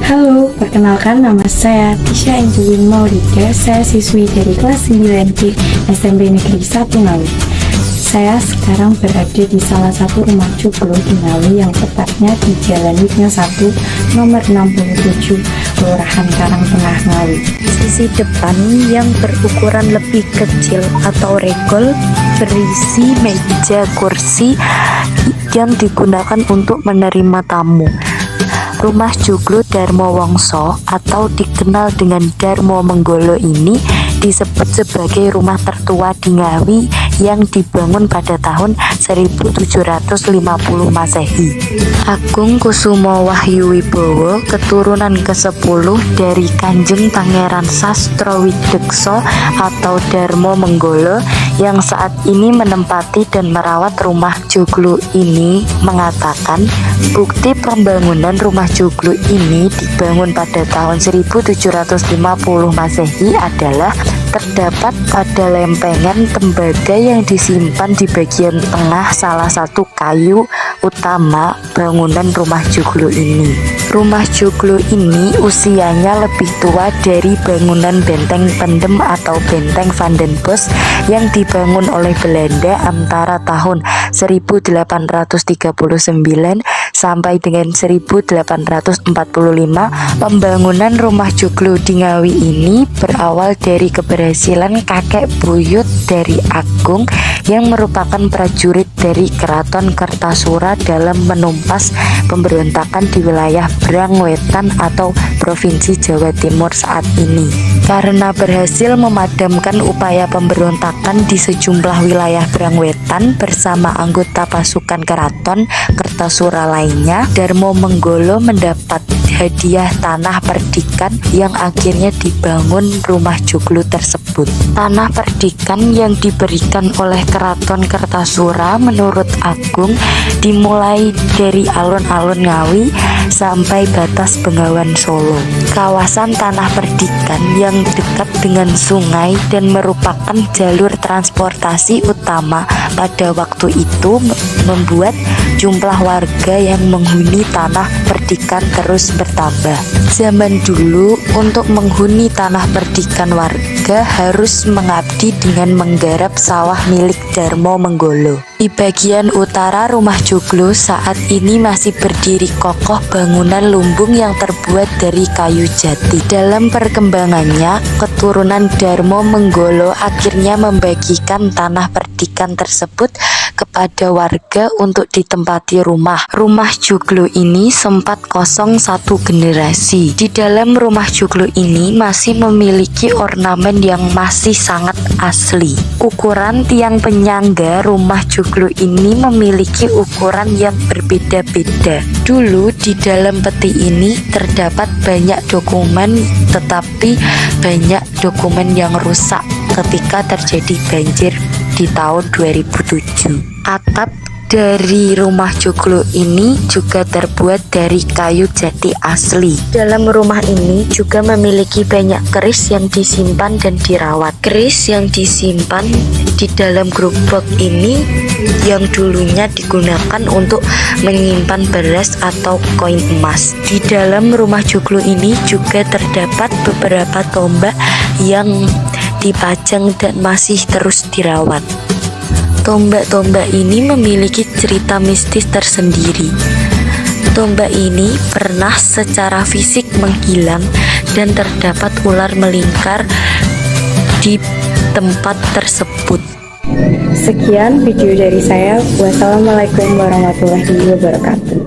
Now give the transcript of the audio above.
Halo, perkenalkan nama saya Tisha Angelin Maulida. Saya siswi dari kelas 9D SMP Negeri 1 Ngawi. Saya sekarang berada di salah satu rumah joglo di Ngawi, yang tepatnya di Jalan Wisnu 1 nomor 67, Kelurahan Karangtengah, Ngawi. Sisi depan yang berukuran lebih kecil atau regol berisi meja kursi yang digunakan untuk menerima tamu. Rumah joglo Darmo Wongso atau dikenal dengan Darmo Menggolo ini disebut sebagai rumah tertua di Ngawi yang dibangun pada tahun 1750 Masehi. Agung Kusumo Wahyu Wibowo, keturunan ke-10 dari Kanjeng Pangeran Sastrawidekso atau Darmo Menggolo yang saat ini menempati dan merawat rumah joglo ini, mengatakan bukti pembangunan rumah joglo ini dibangun pada tahun 1750 Masehi adalah terdapat pada lempengan tembaga yang disimpan di bagian tengah salah satu kayu utama bangunan rumah joglo ini. Rumah joglo ini usianya lebih tua dari bangunan benteng Pendem atau benteng Van den Bosch yang dibangun oleh Belanda antara tahun 1839 sampai dengan 1845. Pembangunan rumah joglo di Ngawi ini berawal dari keberhasilan kakek buyut dari Agung yang merupakan prajurit dari Keraton Kertasura dalam menumpas pemberontakan di wilayah Brangwetan atau Provinsi Jawa Timur saat ini. Karena berhasil memadamkan upaya pemberontakan di sejumlah wilayah Brangwetan bersama anggota pasukan Keraton Kertasura lainnya, Darmo Menggolo mendapat hadiah tanah perdikan yang akhirnya dibangun rumah joglo tersebut. Tanah perdikan yang diberikan oleh Keraton Kertasura menurut Agung dimulai dari alun-alun Ngawi sampai batas Bengawan Solo. Kawasan tanah perdikan yang dekat dengan sungai dan merupakan jalur transportasi utama pada waktu itu membuat jumlah warga yang menghuni tanah perdikan terus bertambah. Zaman dulu untuk menghuni tanah perdikan warga harus mengabdi dengan menggarap sawah milik Darmo Menggolo. Di bagian utara rumah joglo saat ini masih berdiri kokoh bangunan lumbung yang terbuat dari kayu jati. Dalam perkembangannya, keturunan Darmo Menggolo akhirnya membagikan tanah perdikan tersebut kepada warga untuk ditempati rumah. Rumah joglo ini sempat kosong satu generasi. Di dalam rumah joglo ini masih memiliki ornamen yang masih sangat asli. Ukuran tiang penyangga rumah joglo ini memiliki ukuran yang berbeda-beda. Dulu di dalam peti ini terdapat banyak dokumen, tetapi banyak dokumen yang rusak ketika terjadi banjir di tahun 2007. Atap dari rumah joglo ini juga terbuat dari kayu jati asli. Dalam rumah ini juga memiliki banyak keris yang disimpan dan dirawat. Keris yang disimpan di dalam gerobak ini yang dulunya digunakan untuk menyimpan beras atau koin emas. Di dalam rumah joglo ini juga terdapat beberapa tombak yang dipajang dan masih terus dirawat. Tombak-tombak ini memiliki cerita mistis tersendiri. Tombak ini pernah secara fisik menghilang dan terdapat ular melingkar di tempat tersebut. Sekian video dari saya. Wassalamualaikum warahmatullahi wabarakatuh.